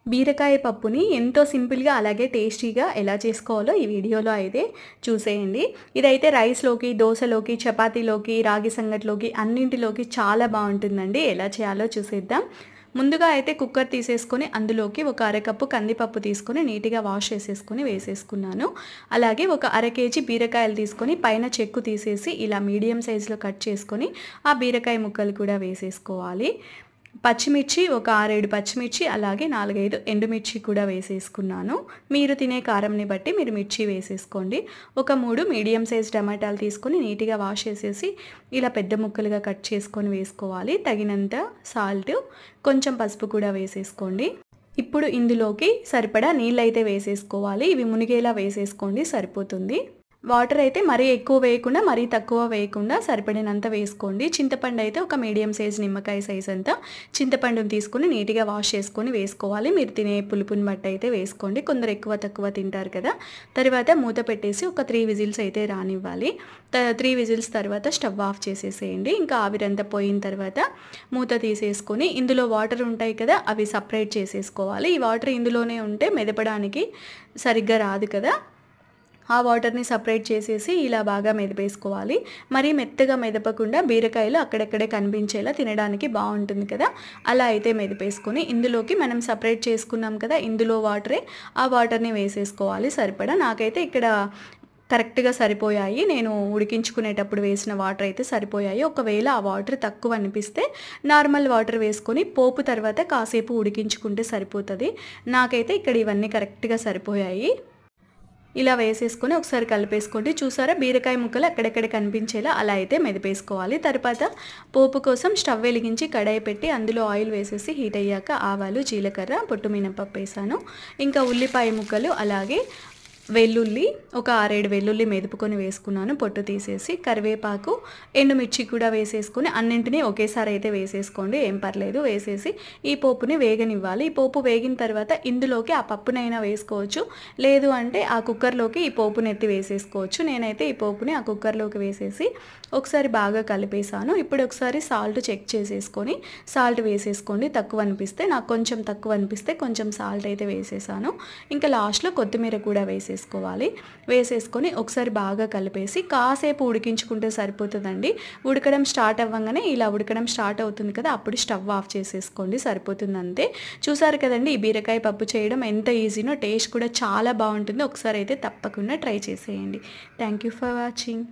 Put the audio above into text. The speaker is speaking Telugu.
బీరకాయ పప్పుని ఎంతో సింపుల్‌గా అలాగే టేస్టీగా ఎలా చేసుకోవాలో ఈ వీడియోలో అయితే చూసేయండి. ఇదైతే రైస్‌లోకి, దోసలోకి, చపాతీలోకి, రాగి సంగటిలోకి అన్నింటిలోకి చాలా బావుంటుందండి. ఎలా చేయాలో చూసేద్దాం. ముందుగా అయితే కుక్కర్ తీసేసుకొని అందులోకి ఒక అరకప్పు కందిపప్పు తీసుకొని నీట్‌గా వాష్ చేసేసుకొని వేసేసుకున్నాను. అలాగే ఒక అర కేజీ బీరకాయలు తీసుకొని పైన చెక్కు తీసేసి ఇలా మీడియం సైజులో కట్ చేసుకొని ఆ బీరకాయ ముక్కలు కూడా వేసేసుకోవాలి. పచ్చిమిర్చి ఒక 6, 7 పచ్చిమిర్చి అలాగే 4, 5 ఎండుమిర్చి కూడా వేసేసుకున్నాను. మీరు తినే కారంని బట్టి మీరు మిర్చి వేసేసుకోండి. ఒక 3 మీడియం సైజ్ టమాటాలు తీసుకొని నీట్‌గా వాష్ చేసేసి ఇలా పెద్ద ముక్కలుగా కట్ చేసుకొని వేసుకోవాలి. తగినంత సాల్ట్, కొంచెం పసుపు కూడా వేసేసుకోండి. ఇప్పుడు ఇందులోకి సరిపడా నీళ్ళైతే వేసేసుకోవాలి. ఇవి మునిగేలా వేసేసుకోండి సరిపోతుంది. వాటర్ అయితే మరీ ఎక్కువ వేయకుండా, మరీ తక్కువ వేయకుండా సరిపడినంత వేసుకోండి. చింతపండు అయితే ఒక మీడియం సైజ్ నిమ్మకాయ సైజ్ అంతా చింతపండుని తీసుకొని నీట్‌గా వాష్ చేసుకొని వేసుకోవాలి. మీరు తినే పులుపుని బట్టి అయితే వేసుకోండి. కొందరు ఎక్కువ తక్కువ తింటారు కదా! తర్వాత మూత పెట్టేసి ఒక 3 విజిల్స్ అయితే రానివ్వాలి. 3 విజిల్స్ తర్వాత స్టవ్ ఆఫ్ చేసేసేయండి. ఇంకా ఆవిరంతా పోయిన తర్వాత మూత తీసేసుకొని ఇందులో వాటర్ ఉంటాయి కదా! అవి సపరేట్ చేసేసుకోవాలి. ఈ వాటర్ ఇందులోనే ఉంటే మెదపడానికి సరిగ్గా రాదు కదా! ఆ వాటర్‌ని సపరేట్ చేసేసి ఇలా బాగా మెదిపేసుకోవాలి. మరీ మెత్తగా మెదపకుండా బీరకాయలు అక్కడక్కడే కనిపించేలా తినడానికి బావుంటుంది కదా! అలా అయితే మెదిపేసుకొని ఇందులోకి మనం సపరేట్ చేసుకున్నాం కదా! ఇందులో వాటరే ఆ వాటర్‌ని వేసేసుకోవాలి సరిపడా. నాకైతే ఇక్కడ కరెక్ట్‌గా సరిపోయాయి. నేను ఉడికించుకునేటప్పుడు వేసిన వాటర్ అయితే సరిపోయాయి. ఒకవేళ ఆ వాటర్ తక్కువ అనిపిస్తే నార్మల్ వాటర్ వేసుకొని పోపు తర్వాత కాసేపు ఉడికించుకుంటే సరిపోతది. నాకైతే ఇక్కడ ఇవన్నీ కరెక్ట్‌గా సరిపోయాయి. ఇలా వేసేసుకొని ఒకసారి కలిపేసుకోండి. చూసారా బీరకాయ ముక్కలు అక్కడక్కడ కనిపించేలా అలా అయితే మెదిపేసుకోవాలి. తర్వాత పోపు కోసం స్టవ్ వెలిగించి కడాయి పెట్టి అందులో ఆయిల్ వేసేసి హీట్ అయ్యాక ఆవాలు, జీలకర్ర, పొట్టు మినపప్పు వేసాను. ఇంకా ఉల్లిపాయ ముక్కలు అలాగే వెల్లుల్లి ఒక 6, 7 వెల్లుల్లి మెదుపుకొని వేసుకున్నాను పొట్టు తీసేసి. కరివేపాకు, ఎండుమిర్చి కూడా వేసేసుకొని అన్నింటినీ ఒకేసారి అయితే వేసేసుకోండి. ఏం పర్లేదు. వేసేసి ఈ పోపుని వేగనివ్వాలి. ఈ పోపు వేగిన తర్వాత ఇందులోకి ఆ పప్పునైనా వేసుకోవచ్చు. లేదు అంటే ఆ కుక్కర్‌లోకి ఈ పోపుని ఎత్తి వేసేసుకోవచ్చు. నేనైతే ఈ పోపుని ఆ కుక్కర్‌లోకి వేసేసి ఒకసారి బాగా కలిపేసాను. ఇప్పుడు ఒకసారి సాల్ట్ చెక్ చేసేసుకొని సాల్ట్ వేసేసుకోండి. తక్కువ అనిపిస్తే, నాకు కొంచెం తక్కువ అనిపిస్తే కొంచెం సాల్ట్ అయితే వేసేసాను. ఇంకా లాస్ట్‌లో కొత్తిమీర కూడా వేసేసుకోవాలి. వేసేసుకొని ఒకసారి బాగా కలిపేసి కాసేపు ఉడికించుకుంటే సరిపోతుందండి. ఉడకడం స్టార్ట్ అవ్వంగానే ఇలా ఉడకడం స్టార్ట్ అవుతుంది కదా! అప్పుడు స్టవ్ ఆఫ్ చేసేసుకోండి సరిపోతుంది అంతే. చూసారు కదండీ ఈ బీరకాయ పప్పు చేయడం ఎంత ఈజీనో, టేస్ట్ కూడా చాలా బావుంటుంది. ఒకసారి అయితే తప్పకుండా ట్రై చేసేయండి. Thank you for watching.